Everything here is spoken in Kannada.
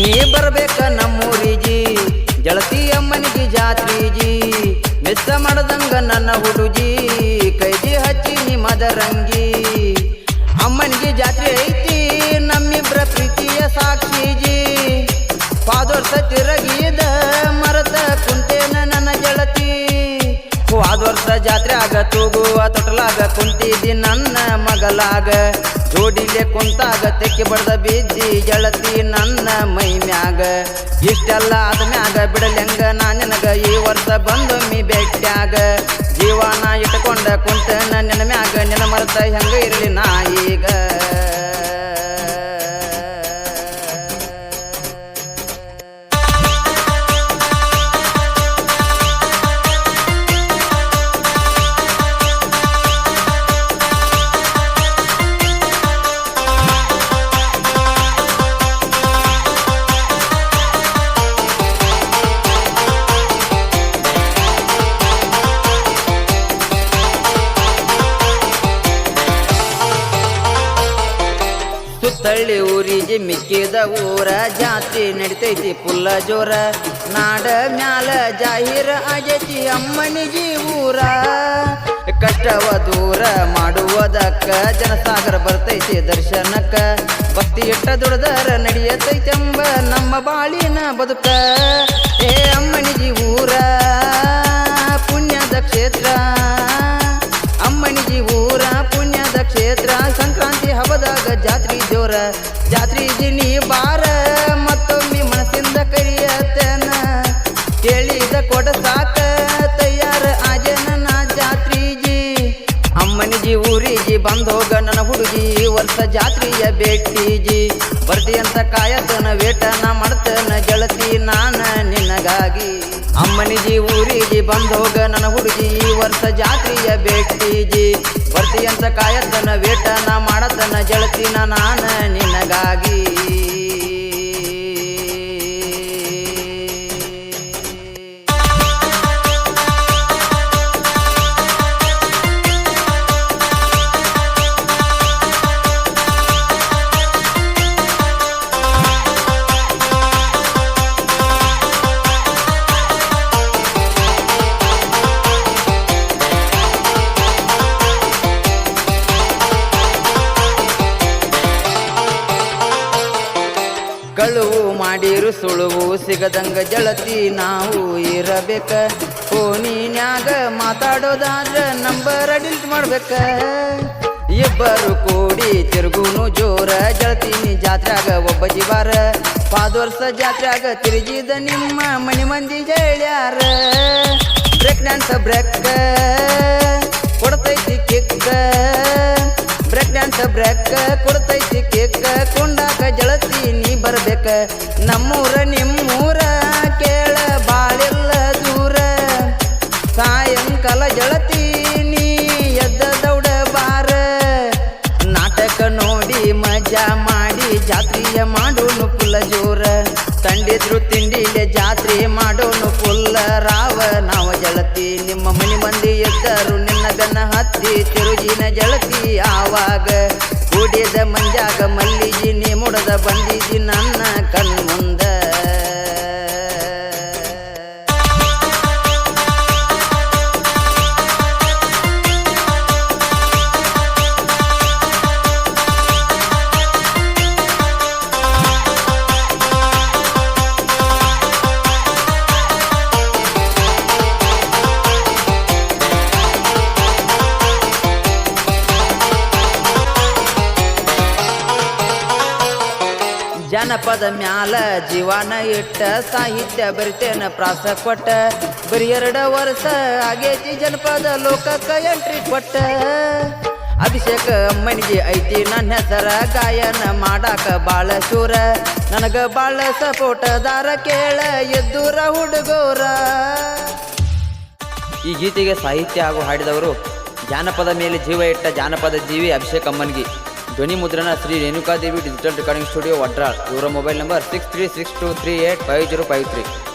ನೀ ಬರ್ಬೇಕ ನಮ್ಮೂರಿಜಿ ಗೆಳತಿ ಅಮ್ಮನಿಗೆ ಜಾತ್ರಿಜಿ ಮಿಸ್ ಮಾಡದಂಗ ನನ್ನ ಹುಡುಗಿ ಕೈಜಿ ಹಚ್ಚಿ ನೀ ಮದರಂಗಿ ಅಮ್ಮನಿಗೆ ಜಾತ್ರೆ ಐತಿ ನಮ್ಮಿಬ್ರ ಪ್ರೀತಿಯ ಸಾಕ್ಷಿಜಿ ಪಾದೋರ್ಸ ತಿರಗಿದ ಮರತ ಕುಂತೇನ ನನ್ನ ಗೆಳತಿ ಹೋದ ವರ್ಷ ಜಾತ್ರೆ ಆಗ ತೂಗುವ ತೊಟಲಾಗ ಕುಂತಿದ್ದಿ ನನ್ನ ಮಗಲಾಗ ಜೋಡಿಲೆ ಕುಂತಾಗ ತೆಕ್ಕಿ ಬಡ್ದ ಬಿದ್ದಿ ಗೆಳತಿ ನನ್ನ ಮೈ ಮ್ಯಾಗ ಇಷ್ಟೆಲ್ಲ ಆದ್ಮ್ಯಾಗ ಬಿಡಲೆಂಗ ನಾ ನಿನಗ ಈ ವರ್ಷ ಬಂದೊಮ್ಮಿ ಬೆಟ್ಟ್ಯಾಗ ಜೀವನ ಇಟ್ಕೊಂಡ ಕುಂತನ ನಿನ್ನ ಮ್ಯಾಗ ನಿನ್ನ ಮರತ ಹೆಂಗ ಇರಲಿ ನಾ ಈಗ ಸುತ್ತಳ್ಳಿ ಊರಿಗೆ ಮಿಕ್ಕಿದ ಊರ ಜಾತ್ರೆ ನಡಿತೈತಿ ಪುಲ್ಲ ಜೋರ ನಾಡ ಮ್ಯಾಲ ಜಾಹೀರ ಆಗೈತಿ ಅಮ್ಮನಿಗೆ ಊರ ಕಷ್ಟವ ದೂರ ಮಾಡುವುದಕ್ಕ ಜನಸಾಗರ ಬರ್ತೈತಿ ದರ್ಶನಕ್ಕ ಭಕ್ತಿ ಇಟ್ಟ ದುಡ್ದರ ನಡೆಯತೈತೆಂಬ ನಮ್ಮ ಬಾಳಿನ ಬದುಕ ಏ ಅಮ್ಮನಿಗೆ ಊರ ಪುಣ್ಯದ ಕ್ಷೇತ್ರ ಅಮ್ಮನಿಗೆ ಊರ ಪುಣ್ಯದ ಕ್ಷೇತ್ರ ಸಂಕ್ರಾಂತಿ ಹಬ್ಬದಾಗ ಜಾತ್ರಿ ಜೋರ ಜಾತ್ರಿಜಿ ನೀ ಬಾರ ಮತ್ತೊಮ್ಮೆ ಮನಸ್ಸಿಂದ ಕರಿಯತನ ಕೇಳಿದ ಕೊಡ ಸಾಕ ತಯಾರ ಆಜನ ನಾ ಜಾತ್ರಿಜಿ ಅಮ್ಮನಿಗೆ ಊರಿಗೆ ಬಂದೋಗ ನನ್ನ ಹುಡುಗಿ ವರ್ಷ ಜಾತ್ರೆಯ ಭೇಟಿಜಿ ಬರ್ತಿ ಅಂತ ಕಾಯತನ ವೇಟನ ಮಾಡ್ತನ ಗೆಳತಿ ನಾನ ನಿನಗಾಗಿ ಅಮ್ಮನಿಗೆ ಊರಿಗೆ ಬಂದೋಗ ನನ್ನ ಹುಡುಗಿ ವರ್ಷ ಜಾತ್ರೆಯ ಭೇಟಿಜಿ ಬರ್ತಿ ಅಂತ ಕಾಯತನ ವೇಟನ ಮಾಡತನ ಗೆಳತಿನ ನಾನ ನಿನಗಾಗಿ ಕಳುವು ಮಾಡಿರು ಸುಳುವು ಸಿಗದಂಗ ಗೆಳತಿ ನಾವು ಇರಬೇಕ ಫೋನಿನ್ಯಾಗ ಮಾತಾಡೋದಾದ್ರ ನಂಬರ್ ಡಿಲೀಟ್ ಮಾಡ್ಬೇಕ ಇಬ್ಬರು ಕೂಡಿ ತಿರುಗುನು ಜೋರ ಗೆಳತೀನಿ ಜಾತ್ರ್ಯಾಗ ಒಬ್ಬ ಜೀವಾರ ಪಾದೋರ್ಸ ಜಾತ್ರ್ಯಾಗ ತಿರುಗಿದ ನಿಮ್ಮ ಮನಿ ಮಂದಿ ಹೇಳ್ಯಾರ ಬ್ರೇಕ್ ಡ್ಯಾನ್ಸ್ ಬ್ರೇಕ್ ಕೊಡ್ತೈತಿ ಕಿಕ್ಕ ಬ್ರೇಕ್ ಡ್ಯಾನ್ಸ್ ಬ್ರೇಕ್ ಕೊಡ್ತೈತಿ ಕಿಕ್ಕ ಕೊಂಡಾಗ ಗೆಳತಿ ನೀ ಬರ್ಬೇಕ ನಮ್ಮೂರ ನಿಮ್ಮೂರ ಕೇಳ ಬಾಳೆಲ್ಲ ದೂರ ಸಾಯಂಕಾಲ ಗೆಳತಿ ನೀ ಎದ್ದ ದೌಡ ಬಾರ ನಾಟಕ ನೋಡಿ ಮಜಾ ಮಾಡಿ ಜಾತ್ರೆಯ ಮಾಡೋನು ಪುಲ್ಲ ಜೋರ ಕಂಡಿದ್ರು ತಿಂಡಿಲೆ ಜಾತ್ರೆ ಮಾಡೋನು ಪುಲ್ಲ ರಾವ ನಾವು ಗೆಳತಿ ನಿಮ್ಮ ಮನಿ ಮಂದಿ ಎದ್ದರು ನಿನ್ನ ಬೆನ್ನ ಹತ್ತಿ ತಿರುಗಿನ ಗೆಳತಿ ಆವಾಗ ಕೂಡಿದ ಮಂಜಾಗ ಮಲ್ಲಿಜಿ ನೀ ಮುಡದ ಬಂದಿಜಿ ನನ್ನ ಕಣ್ಮುಂದ ಜನಪದ ಮ್ಯಾಲ ಜೀವನ ಇಟ್ಟ ಸಾಹಿತ್ಯ ಬರಿತೇನ ಪ್ರಾಸ ಕೊಟ್ಟ ಬರೀ 2 ವರ್ಷ ಆಗೇತಿ ಜನಪದ ಲೋಕಕ್ಕ ಎಂಟ್ರಿ ಕೊಟ್ಟ ಅಭಿಷೇಕ ಅಮ್ಮನಿಗೆ ಐತಿ ನನ್ನ ಹೆಸರ ಗಾಯನ ಮಾಡಾಕ ಬಾಳ ಶೂರ ನನಗ ಬಾಳ ಸಪೋಟದಾರ ಕೇಳ ಎದ್ದೂರ ಹುಡುಗೋರ ಈ ಗೀತೆಗೆ ಸಾಹಿತ್ಯ ಹಾಗೂ ಹಾಡಿದವರು ಜಾನಪದ ಮೇಲೆ ಜೀವ ಇಟ್ಟ ಜಾನಪದ ಜೀವಿ ಅಭಿಷೇಕ್ ಅಮ್ಮನಿಗೆ ಧ್ವನಿ ಮುದ್ರಣ Shri Renukadevi digital recording studio Vadral ಇವರ ಮೊಬೈಲ್ ನಂಬರ್ 6362385053